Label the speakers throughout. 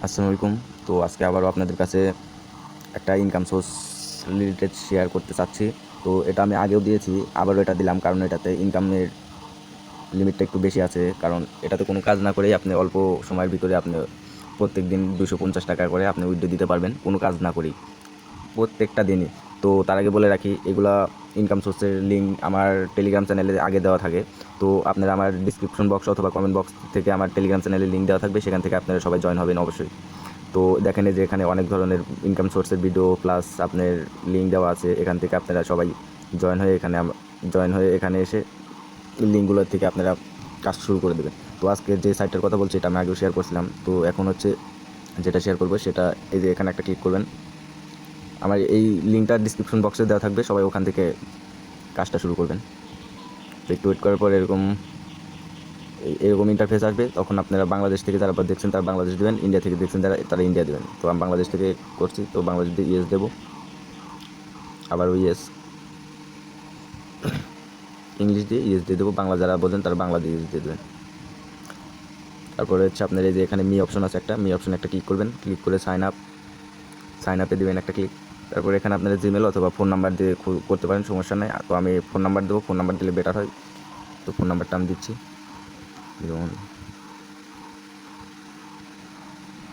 Speaker 1: আসসালামু আলাইকুম। তো আজকে আবারও আপনাদের কাছে একটা ইনকাম সোর্স রিলেটেড শেয়ার করতে চাচ্ছি। তো এটা আমি আগেও দিয়েছি, আবারও এটা দিলাম কারণ এটাতে ইনকামের লিমিটটা একটু বেশি আছে। কারণ এটাতে কোনো কাজ না করেই আপনি অল্প সময়ের ভিতরে আপনি প্রত্যেকদিন 250 টাকা করে আপনি উইথড্র দিতে পারবেন কোনো কাজ না করেই, প্রত্যেকটা দিনই। তো তার আগে বলে রাখি, এগুলা ইনকাম সোর্সের লিঙ্ক আমার টেলিগ্রাম চ্যানেলে আগে দেওয়া থাকে। তো আপনারা আমার ডিসক্রিপশন বক্স অথবা কমেন্ট বক্স থেকে আমার টেলিগ্রাম চ্যানেলের লিঙ্ক দেওয়া থাকবে, সেখান থেকে আপনারা সবাই জয়েন হবেন অবশ্যই। তো দেখেন এই যে এখানে অনেক ধরনের ইনকাম সোর্সের ভিডিও প্লাস আপনার লিঙ্ক দেওয়া আছে, এখান থেকে আপনারা সবাই জয়েন হয়ে এখানে এসে লিঙ্কগুলোর থেকে আপনারা কাজ শুরু করে দেবেন। তো আজকে যে সাইটটার কথা বলছি এটা আমি আগেও শেয়ার করছিলাম, তো এখন হচ্ছে যেটা শেয়ার করবো সেটা এই যে এখানে একটা ক্লিক করবেন। আমার এই লিঙ্কটা ডিসক্রিপশন বক্সে দেওয়া থাকবে, সবাই ওখান থেকে কাজটা শুরু করবেন। তো একটু ওয়েট করার পর এরকম ইন্টারফেস আসবে, তখন আপনারা বাংলাদেশ থেকে যারা দেখছেন তারা বাংলাদেশ দেবেন, ইন্ডিয়া থেকে দেখছেন তারা ইন্ডিয়া দেবেন। তো আমি বাংলাদেশ থেকে করছি, তো বাংলাদেশ দিয়ে ইয়েস দেবো, আবার ওই ইয়েস, ইংলিশ দিয়ে ইয়েস দিয়ে দেবো, বাংলা যারা বোঝেন তারা বাংলা দিয়ে ইয়েস দিয়ে দেবেন। তারপরে হচ্ছে আপনার এই যে এখানে মি অপশন আছে, মি অপশন একটা ক্লিক করবেন, ক্লিক করে সাইন আপে দেবেন একটা ক্লিক। তারপরে এখানে আপনারা জিমেল অথবা ফোন নাম্বার দিয়ে করতে পারেন, সমস্যা নেই। তো আমি ফোন নাম্বার দেবো, ফোন নাম্বার দিলে বেটার হয়। তো ফোন নাম্বারটা আমি দিচ্ছি, যেমন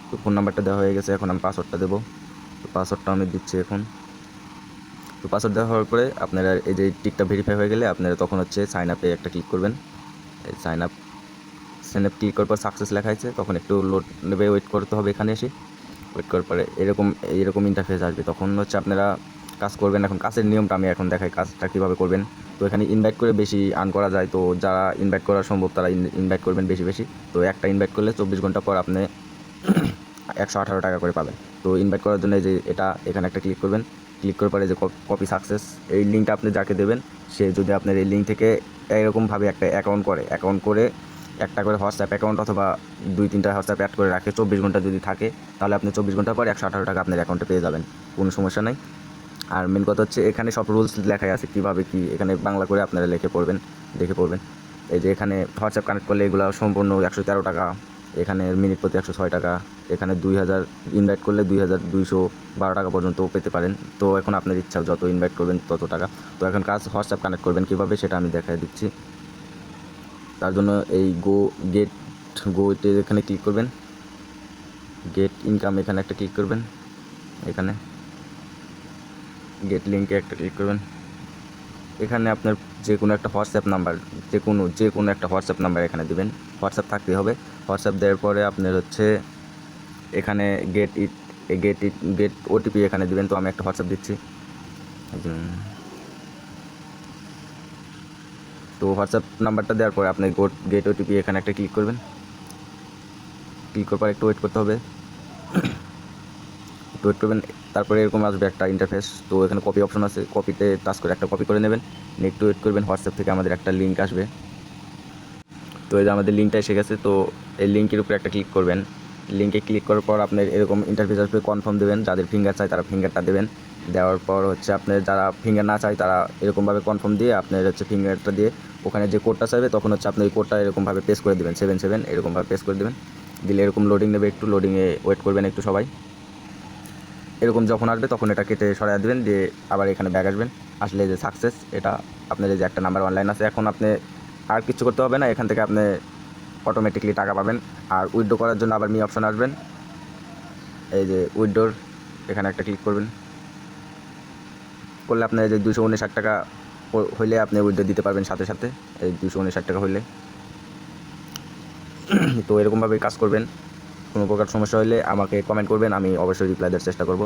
Speaker 1: তো ফোন নাম্বারটা দেওয়া হয়ে গেছে। এখন আমি পাসওয়ার্ডটা দেবো, তো পাসওয়ার্ডটা আমি দিচ্ছি এখন। তো পাসওয়ার্ড দেওয়া হওয়ার পরে আপনারা এই যে টিকটা ভেরিফাই হয়ে গেলে আপনারা তখন হচ্ছে সাইন আপে একটা ক্লিক করবেন। এই সাইন আপ ক্লিক করার পর সাকসেস লেখা আছে, তখন একটু লোড নেবে, ওয়েট করতে হবে। এখানে এসে ওয়েট করার পরে এরকম ইন্টারফেস আসবে, তখন হচ্ছে আপনারা কাজ করবেন। এখন কাজের নিয়মটা আমি এখন দেখাই, কাজটা কীভাবে করবেন। তো এখানে ইনভাইট করে বেশি আর্ন করা যায়, তো যারা ইনভাইট করা সম্ভব তারা ইনভাইট করবেন বেশি বেশি। তো একটা ইনভাইট করলে 24 ঘন্টা পর আপনি 118 টাকা করে পাবেন। তো ইনভাইট করার জন্য এই যে এখানে একটা ক্লিক করবেন, ক্লিক করার পরে যে কপি সাকসেস, এই লিঙ্কটা আপনি যাকে দেবেন সে যদি আপনার এই লিঙ্ক থেকে এরকমভাবে একটা অ্যাকাউন্ট করে একটা করে হোয়াটসঅ্যাপ অ্যাকাউন্ট অথবা 2-3টা হোয়াটসঅ্যাপ অ্যাড করে রাখে, 24 ঘন্টা যদি থাকে, তাহলে আপনি 24 ঘন্টা পর 118 টাকা আপনার অ্যাকাউন্টে পেয়ে যাবেন, কোনো সমস্যা নেই। আর মেন কথা হচ্ছে এখানে সব রুলস লেখাই আছে, কীভাবে কী এখানে বাংলা করে আপনারা দেখে পড়বেন। এই যে এখানে হোয়াটসঅ্যাপ কানেক্ট করলে এগুলো সম্পূর্ণ 113 টাকা, এখানে মিনিট প্রতি 106 টাকা, এখানে 2000 ইনভাইট করলে 2212 টাকা পর্যন্ত পেতে পারেন। তো এখন আপনার ইচ্ছা, যত ইনভাইট করবেন তত টাকা। তো এখন কাজ হোয়াটসঅ্যাপ কানেক্ট করবেন কীভাবে সেটা আমি দেখাই দিচ্ছি। তার জন্য এই গোতে এখানে ক্লিক করবেন, গেট ইনকাম এখানে একটা ক্লিক করবেন, এখানে গেট লিঙ্কে একটা ক্লিক করবেন। এখানে আপনার যে কোনো একটা হোয়াটসঅ্যাপ নাম্বার, যে কোনো একটা হোয়াটসঅ্যাপ নাম্বার এখানে দেবেন, হোয়াটসঅ্যাপ থাকতেই হবে। হোয়াটসঅ্যাপ দেওয়ার পরে আপনার হচ্ছে এখানে গেট ওটিপি এখানে দেবেন। তো আমি একটা হোয়াটসঅ্যাপ দিচ্ছি। তো হোয়াটসঅ্যাপ নাম্বারটা দেওয়ার পরে আপনি গেট ওটিপি এখানে একটা ক্লিক করবেন, ক্লিক করার পর একটু ওয়েট করতে হবে, একটু ওয়েট করবেন। তারপরে এরকম আসবে একটা ইন্টারফেস। তো এখানে কপি অপশন আছে, কপিতে টাচ করে একটা কপি করে নেবেন, একটু ওয়েট করবেন। হোয়াটসঅ্যাপ থেকে আমাদের একটা লিঙ্ক আসবে, তো এই যে আমাদের লিঙ্কটা এসে গেছে। তো এই লিঙ্কের উপরে একটা ক্লিক করবেন, লিঙ্কে ক্লিক করার পর আপনার এরকম ইন্টারফেস আসবে, কনফার্ম দেবেন। যাদের ফিঙ্গার চাই তারা ফিঙ্গারটা দেবেন, দেওয়ার পর হচ্ছে আপনার যারা ফিঙ্গার না চাই তারা এরকমভাবে কনফার্ম দিয়ে আপনার হচ্ছে ফিঙ্গারটা দিয়ে ওখানে যে কোডটা চাইবে তখন হচ্ছে আপনি ওই কোডটা এরকমভাবে পেস্ট করে দেবেন, 77 এরকমভাবে পেস্ট করে দেবেন। দিলে এরকম লোডিং নেবে, একটু লোডিংয়ে ওয়েট করবেন একটু সবাই। এরকম যখন আসবে তখন এটা কেটে সরাই দেবেন, দিয়ে আবার এখানে ব্যাক আসবেন। আসলে যে সাকসেস, এটা আপনার এই যে একটা নাম্বার অনলাইন আছে, এখন আপনি আর কিছু করতে হবে না, এখান থেকে আপনি অটোমেটিকলি টাকা পাবেন। আর উইথড্র করার জন্য আবার মি অপশন আসবেন, এই যে উইথড্রোর এখানে একটা ক্লিক করবেন, করলে আপনার এই যে 259 টাকা হইলে আপনি উইথড্র দিতে পারবেন সাথে সাথে, এই 259 টাকা হইলে। তো এরকমভাবে কাজ করবেন। কোনো প্রকার সমস্যা হলে আমাকে কমেন্ট করবেন, আমি অবশ্যই রিপ্লাই দেওয়ার চেষ্টা করব।